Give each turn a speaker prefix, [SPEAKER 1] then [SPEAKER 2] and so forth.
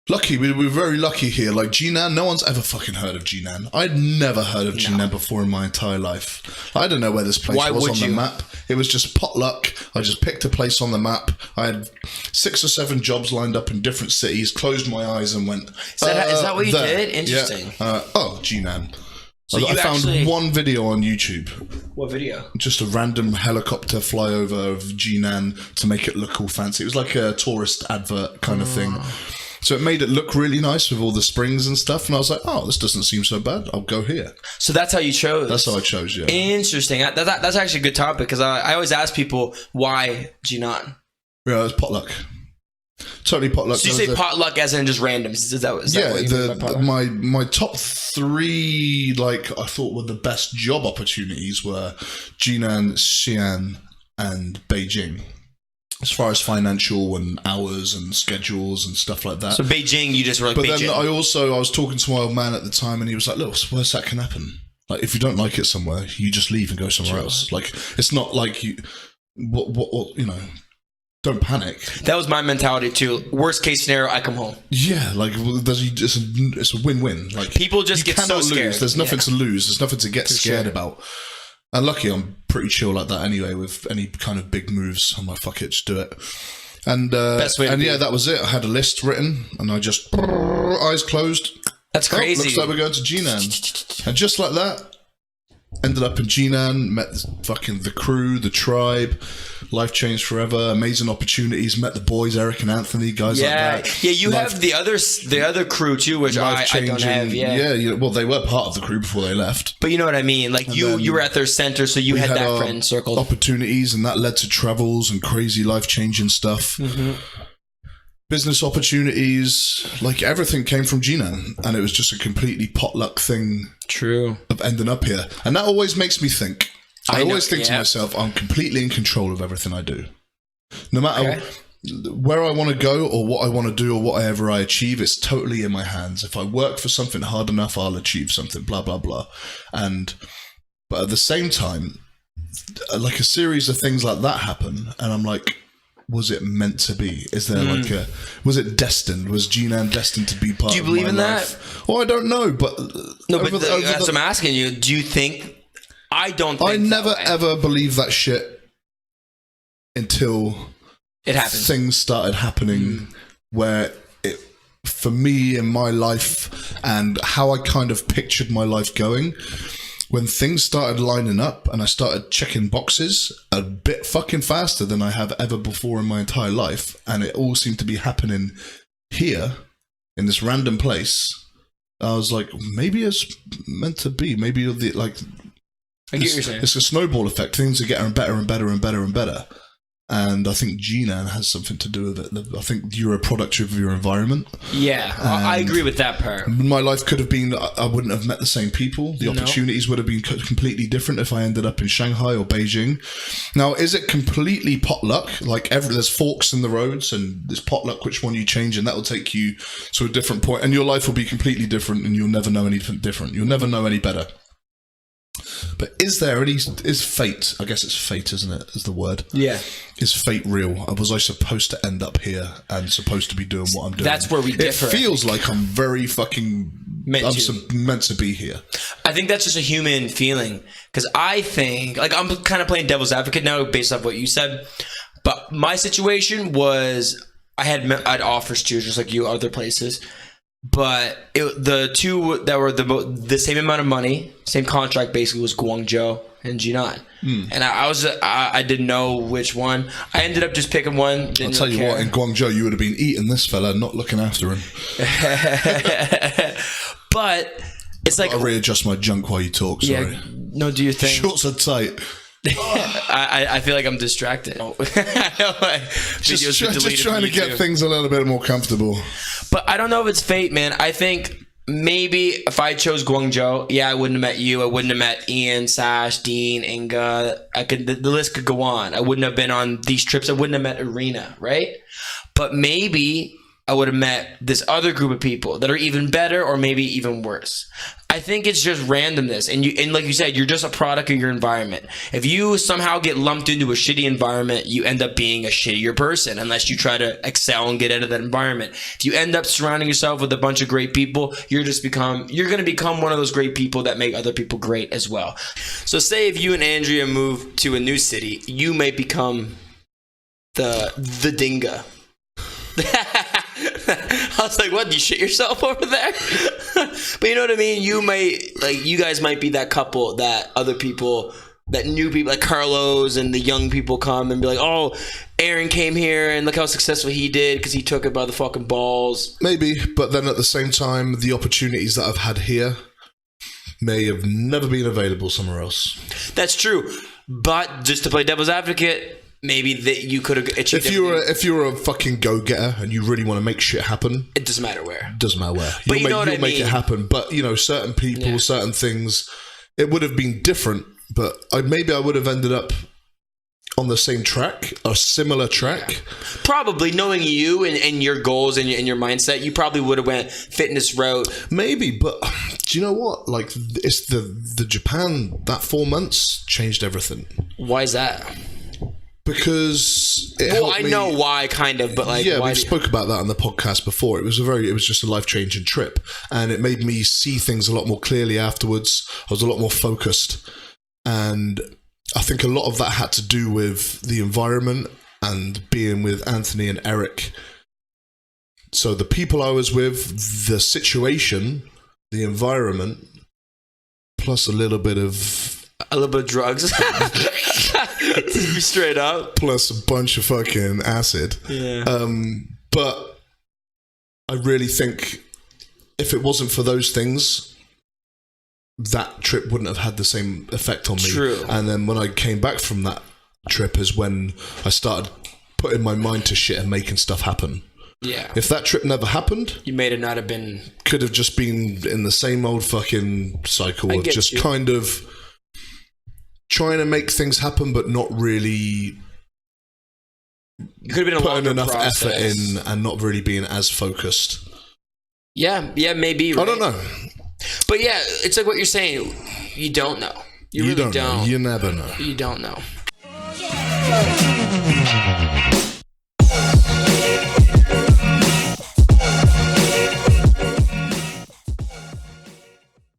[SPEAKER 1] Lucky, we're very lucky here. Like Jinan, no one's ever fucking heard of Jinan. I'd never heard of Jinan before in my entire life. I don't know where this place was on the map. It was just potluck. I just picked a place on the map. I had 6 or 7 jobs lined up in different cities, closed my eyes and went,
[SPEAKER 2] Is that what you did? Interesting.
[SPEAKER 1] Yeah. Jinan.
[SPEAKER 2] So
[SPEAKER 1] I found one video on YouTube.
[SPEAKER 2] What video?
[SPEAKER 1] Just a random helicopter flyover of Jinan to make it look all fancy. It was like a tourist advert kind of thing. So it made it look really nice with all the springs and stuff. And I was like, oh, this doesn't seem so bad. I'll go here.
[SPEAKER 2] So that's how you chose?
[SPEAKER 1] That's how I chose, yeah.
[SPEAKER 2] Interesting. That's actually a good topic because I always ask people, why Jinan?
[SPEAKER 1] Yeah, it's potluck. Totally potluck.
[SPEAKER 2] So you say potluck as in just random? Is that what you mean by
[SPEAKER 1] my top 3, like, I thought were the best job opportunities were Jinan, Xi'an, and Beijing. As far as financial and hours and schedules and stuff like that.
[SPEAKER 2] So Beijing, you just were like,
[SPEAKER 1] but
[SPEAKER 2] Beijing.
[SPEAKER 1] Then I was talking to my old man at the time and he was like, look, worst that can happen. Like, if you don't like it somewhere, you just leave and go somewhere else. Like, it's not like you, don't panic.
[SPEAKER 2] That was my mentality too. Worst case scenario, I come home.
[SPEAKER 1] Yeah, like, it's a win-win. Like,
[SPEAKER 2] people just get so scared.
[SPEAKER 1] Lose. There's nothing to lose. There's nothing to get scared about. And lucky I'm pretty chill like that anyway with any kind of big moves. I'm like, fuck it, just do it. And that was it. I had a list written and I just eyes closed.
[SPEAKER 2] That's crazy.
[SPEAKER 1] Looks like we're going to Jinan. And just like that, ended up in Jinan, met the crew, the tribe, life changed forever, amazing opportunities, met the boys, Eric and Anthony, guys like that.
[SPEAKER 2] Yeah, you have the other crew too, which I don't have.
[SPEAKER 1] Yeah, well, they were part of the crew before they left.
[SPEAKER 2] But you know what I mean? Like, you were at their center, so you had that friend circle.
[SPEAKER 1] Opportunities, and that led to travels and crazy life-changing stuff. Mm-hmm. Business opportunities, like everything came from Jinan, and it was just a completely potluck thing.
[SPEAKER 2] True.
[SPEAKER 1] Of ending up here. And that always makes me think. I always think to myself, I'm completely in control of everything I do. No matter where I want to go or what I want to do or whatever I achieve, it's totally in my hands. If I work for something hard enough, I'll achieve something, blah, blah, blah. But at the same time, like a series of things like that happen, and I'm like, was it meant to be? Is there was it destined? Was Jinan destined to be part of my life? Do you believe in that? Well, I don't know, but...
[SPEAKER 2] No, but that's what I'm asking you. Do you think... I don't think
[SPEAKER 1] I never ever believed that shit until
[SPEAKER 2] it happened.
[SPEAKER 1] Things started happening where it, for me in my life and how I kind of pictured my life going, when things started lining up and I started checking boxes a bit fucking faster than I have ever before in my entire life, and it all seemed to be happening here in this random place, I was like, maybe it's meant to be. Maybe
[SPEAKER 2] I get what you're saying.
[SPEAKER 1] It's a snowball effect. Things are getting better and better and better and better. And I think Jinan has something to do with it. I think you're a product of your environment.
[SPEAKER 2] Yeah, I agree with that part.
[SPEAKER 1] My life could have been, I wouldn't have met the same people. The opportunities would have been completely different if I ended up in Shanghai or Beijing. Now, is it completely potluck? Like, there's forks in the roads and there's potluck, which one you change, and that will take you to a different point. And your life will be completely different and you'll never know anything different. You'll never know any better. But is fate, I guess it's fate, isn't it, is the word? Yeah. Is fate real? Was I supposed to end up here and supposed to be doing what I'm doing?
[SPEAKER 2] That's where we differ.
[SPEAKER 1] It feels like I'm very fucking meant to be here.
[SPEAKER 2] I think that's just a human feeling. Because I think, like, I'm kind of playing devil's advocate now based off what you said. But my situation was, I had offers too, just like you, other places. But the two that were the same amount of money, same contract basically, was Guangzhou and Jinan. And I didn't know which one. I ended up just picking one.
[SPEAKER 1] I'll tell you what, in Guangzhou you would have been eating this fella, not looking after him.
[SPEAKER 2] But it's like,
[SPEAKER 1] I'll readjust my junk while you talk. Sorry.
[SPEAKER 2] Yeah, no, do your thing.
[SPEAKER 1] Shorts are tight.
[SPEAKER 2] I feel like I'm distracted.
[SPEAKER 1] Just trying to get things a little bit more comfortable.
[SPEAKER 2] But I don't know if it's fate, man. I think maybe if I chose Guangzhou, I wouldn't have met you. I wouldn't have met Ian, Sash, Dean, Inga. The list could go on. I wouldn't have been on these trips. I wouldn't have met Irina, right? But maybe I would have met this other group of people that are even better or maybe even worse. I think it's just randomness. And like you said, you're just a product of your environment. If you somehow get lumped into a shitty environment, you end up being a shittier person unless you try to excel and get out of that environment. If you end up surrounding yourself with a bunch of great people, you're going to become one of those great people that make other people great as well. So say if you and Andrea move to a new city, you may become the dinga. I was like, what? You shit yourself over there? But you know what I mean? You guys might be that couple that other people, that new people like Carlos and the young people come and be like, oh, Aaron came here and look how successful he did because he took it by the fucking balls.
[SPEAKER 1] Maybe, but then at the same time, the opportunities that I've had here may have never been available somewhere else.
[SPEAKER 2] That's true. But just to play devil's advocate, maybe that you could have achieved.
[SPEAKER 1] If you're a fucking go-getter and you really want to make shit happen,
[SPEAKER 2] it doesn't matter where.
[SPEAKER 1] Doesn't matter where.
[SPEAKER 2] But you'll
[SPEAKER 1] make it happen. But certain people, certain things, it would have been different. But I would have ended up on the same track, a similar track.
[SPEAKER 2] Yeah. Probably, knowing you and your goals and your mindset, you probably would have went fitness route.
[SPEAKER 1] Maybe, but do you know what? Like, it's the Japan, that 4 months changed everything.
[SPEAKER 2] Why is that?
[SPEAKER 1] Because
[SPEAKER 2] I know why, kind of, but like,
[SPEAKER 1] we spoke about that on the podcast before. It was just a life-changing trip, and it made me see things a lot more clearly afterwards. I was a lot more focused, and I think a lot of that had to do with the environment and being with Anthony and Eric. So the people I was with, the situation, the environment, plus a little bit of
[SPEAKER 2] drugs. To be straight up.
[SPEAKER 1] Plus a bunch of fucking acid.
[SPEAKER 2] Yeah.
[SPEAKER 1] But I really think if it wasn't for those things, that trip wouldn't have had the same effect on me.
[SPEAKER 2] True.
[SPEAKER 1] And then when I came back from that trip is when I started putting my mind to shit and making stuff happen.
[SPEAKER 2] Yeah.
[SPEAKER 1] If that trip never happened,
[SPEAKER 2] you may not have been...
[SPEAKER 1] Could have just been in the same old fucking cycle of just kind of trying to make things happen, but not really
[SPEAKER 2] you could have been a
[SPEAKER 1] putting enough
[SPEAKER 2] process.
[SPEAKER 1] effort in and not really being as focused.
[SPEAKER 2] Yeah, maybe. Right?
[SPEAKER 1] I don't know.
[SPEAKER 2] But yeah, it's like what you're saying. You don't know. You really don't.
[SPEAKER 1] You never know.
[SPEAKER 2] You don't know.